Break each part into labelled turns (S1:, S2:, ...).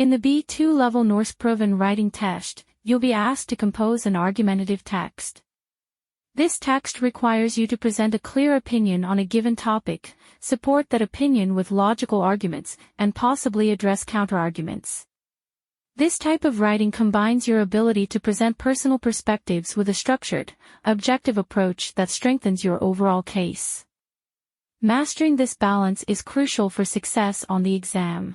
S1: In the B2 level Norskprøven writing test, you'll be asked to compose an argumentative text. This text requires you to present a clear opinion on a given topic, support that opinion with logical arguments, and possibly address counterarguments. This type of writing combines your ability to present personal perspectives with a structured, objective approach that strengthens your overall case. Mastering this balance is crucial for success on the exam.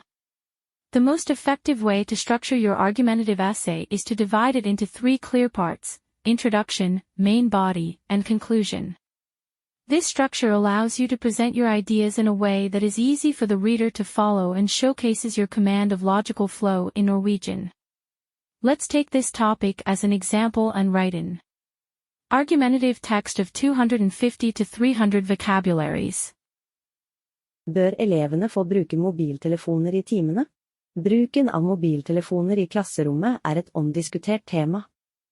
S1: The most effective way to structure your argumentative essay is to divide it into 3 clear parts: introduction, main body, and conclusion. This structure allows you to present your ideas in a way that is easy for the reader to follow and showcases your command of logical flow in Norwegian. Let's take this topic as an example and write an argumentative text of 250 to 300 vocabularies.
S2: Bør elevene få bruke mobiltelefoner i timene? Bruken av mobiltelefoner i klasserommet er et omdiskutert tema.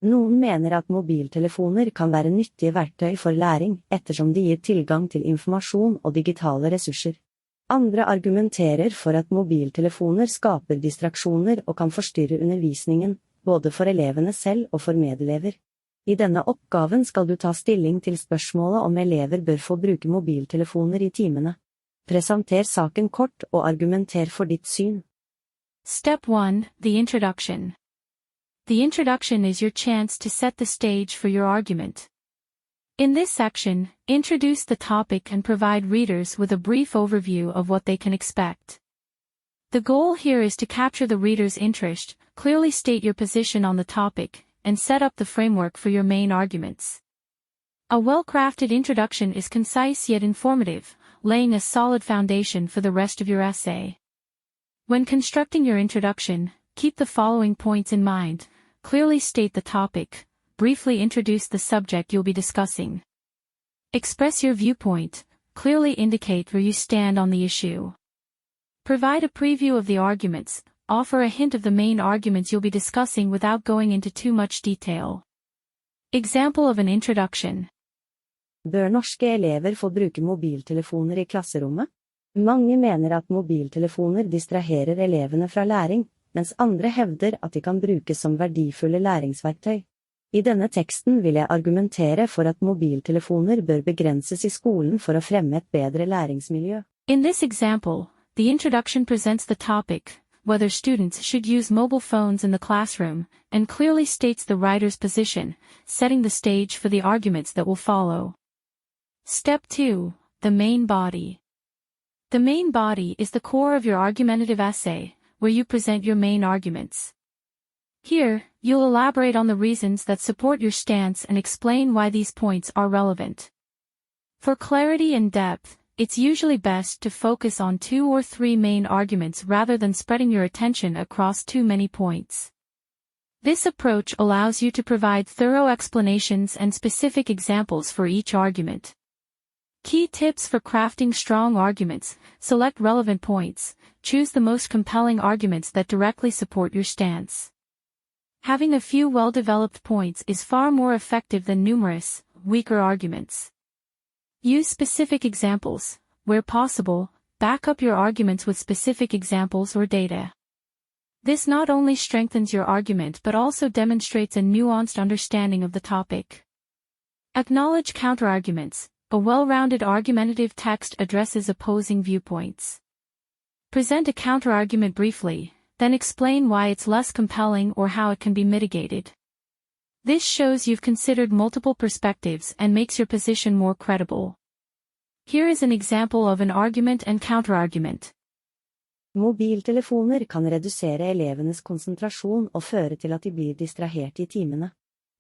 S2: Noen mener at mobiltelefoner kan være nyttige verktøy for læring ettersom de gir tilgang til informasjon og digitale ressurser. Andre argumenterer for at mobiltelefoner skaper distraksjoner og kan forstyrre undervisningen, både for elevene selv og for medelever. I denne oppgaven skal du ta stilling til spørsmålet om elever bør få bruke mobiltelefoner i timene. Presenter saken kort og argumenter for ditt syn.
S1: Step 1. The introduction. The introduction is your chance to set the stage for your argument. In this section, introduce the topic and provide readers with a brief overview of what they can expect. The goal here is to capture the reader's interest, clearly state your position on the topic, and set up the framework for your main arguments. A well-crafted introduction is concise yet informative, laying a solid foundation for the rest of your essay. When constructing your introduction, keep the following points in mind. Clearly state the topic, briefly introduce the subject you'll be discussing. Express your viewpoint, clearly indicate where you stand on the issue. Provide a preview of the arguments, offer a hint of the main arguments you'll be discussing without going into too much detail. Example of an introduction.
S2: Bør norske elever få bruke mobiltelefoner i klasserommet? Mange mener at mobiltelefoner distraherer elevene fra læring, mens andre hevder at de kan brukes som verdifulle læringsverktøy. I denne teksten vil jeg argumentere for at mobiltelefoner bør begrenses i skolen for å fremme et bedre læringsmiljø.
S1: In this example, the introduction presents the topic, whether students should use mobile phones in the classroom, and clearly states the writer's position, setting the stage for the arguments that will follow. Step 2. The main body. The main body is the core of your argumentative essay, where you present your main arguments. Here, you'll elaborate on the reasons that support your stance and explain why these points are relevant. For clarity and depth, it's usually best to focus on 2 or 3 main arguments rather than spreading your attention across too many points. This approach allows you to provide thorough explanations and specific examples for each argument. Key tips for crafting strong arguments: select relevant points, choose the most compelling arguments that directly support your stance. Having a few well-developed points is far more effective than numerous, weaker arguments. Use specific examples. Where possible, back up your arguments with specific examples or data. This not only strengthens your argument but also demonstrates a nuanced understanding of the topic. Acknowledge counterarguments. A well-rounded argumentative text addresses opposing viewpoints. Present a counterargument briefly, then explain why it's less compelling or how it can be mitigated. This shows you've considered multiple perspectives and makes your position more credible. Here is an example of an argument and counterargument.
S2: Mobiltelefoner kan redusere elevenes konsentrasjon og føre til at de blir distrahert i timene.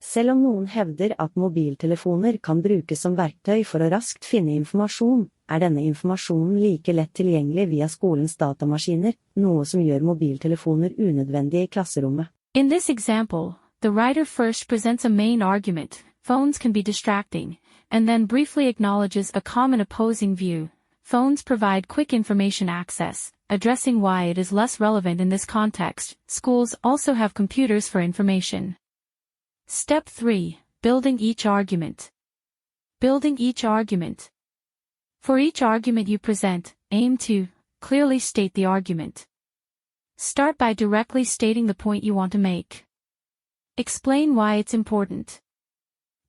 S2: Selv om noen hevder at mobiltelefoner kan brukes som verktøy for å raskt finne informasjon, denne informasjonen like lett tilgjengelig via skolens datamaskiner, noe som gjør mobiltelefoner unødvendige i klasserommet.
S1: In this example, the writer first presents a main argument: phones can be distracting, and then briefly acknowledges a common opposing view: phones provide quick information access, addressing why it is less relevant in this context. Schools also have computers for information. Step 3. Building each argument. Building each argument. For each argument you present, aim to clearly state the argument. Start by directly stating the point you want to make. Explain why it's important.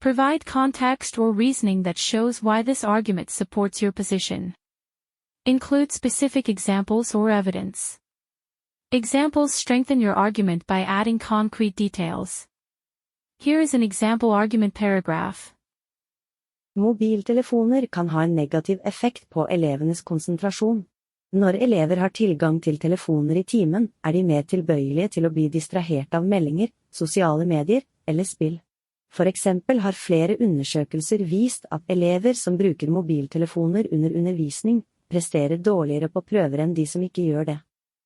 S1: Provide context or reasoning that shows why this argument supports your position. Include specific examples or evidence. Examples strengthen your argument by adding concrete details. Here is an example argument paragraph.
S2: Mobiltelefoner kan ha en negativ effekt på elevenes konsentrasjon. Når elever har tilgang til telefoner i timen, de mer tilbøyelige til å bli distrahert av meldinger, sosiale medier eller spill. For eksempel har flere undersøkelser vist at elever som bruker mobiltelefoner under undervisning, presterer dårligere på prøver enn de som ikke gjør det.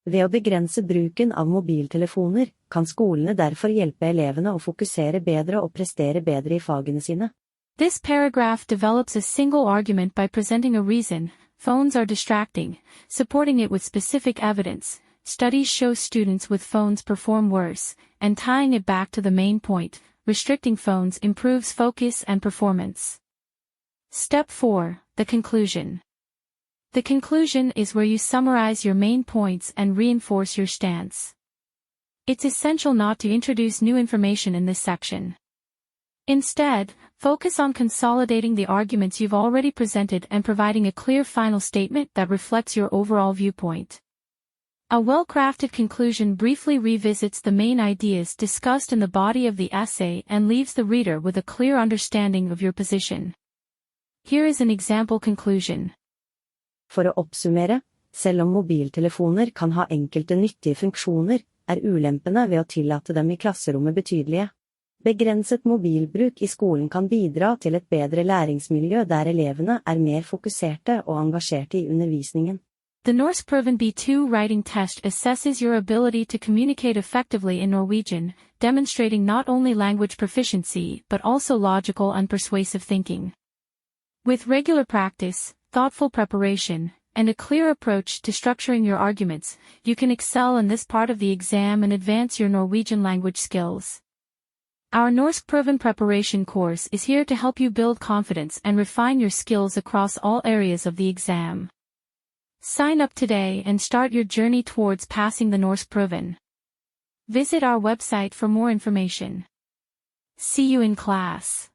S2: Ved å begrense bruken av mobiltelefoner, kan skolene derfor hjelpe elevene å fokusere bedre og prestere bedre i fagene sine.
S1: This paragraph develops a single argument by presenting a reason. Phones are distracting, supporting it with specific evidence. Studies show students with phones perform worse, and tying it back to the main point, restricting phones improves focus and performance. Step 4, the conclusion. The conclusion is where you summarize your main points and reinforce your stance. It's essential not to introduce new information in this section. Instead, focus on consolidating the arguments you've already presented and providing a clear final statement that reflects your overall viewpoint. A well-crafted conclusion briefly revisits the main ideas discussed in the body of the essay and leaves the reader with a clear understanding of your position. Here is an example conclusion.
S2: For å oppsummere, selv om mobiltelefoner kan ha enkelte nyttige funksjoner, ulempene ved å tillate dem i klasserommet betydelige. Begrenset mobilbruk i skolen kan bidra til et bedre læringsmiljø der elevene mer fokuserte og engasjerte i undervisningen.
S1: The Norskprøven B2 writing test assesses your ability to communicate effectively in Norwegian, demonstrating not only language proficiency but also logical and persuasive thinking. With regular practice, thoughtful preparation, and a clear approach to structuring your arguments, you can excel in this part of the exam and advance your Norwegian language skills. Our Norskprøven preparation course is here to help you build confidence and refine your skills across all areas of the exam. Sign up today and start your journey towards passing the Norskprøven. Visit our website for more information. See you in class.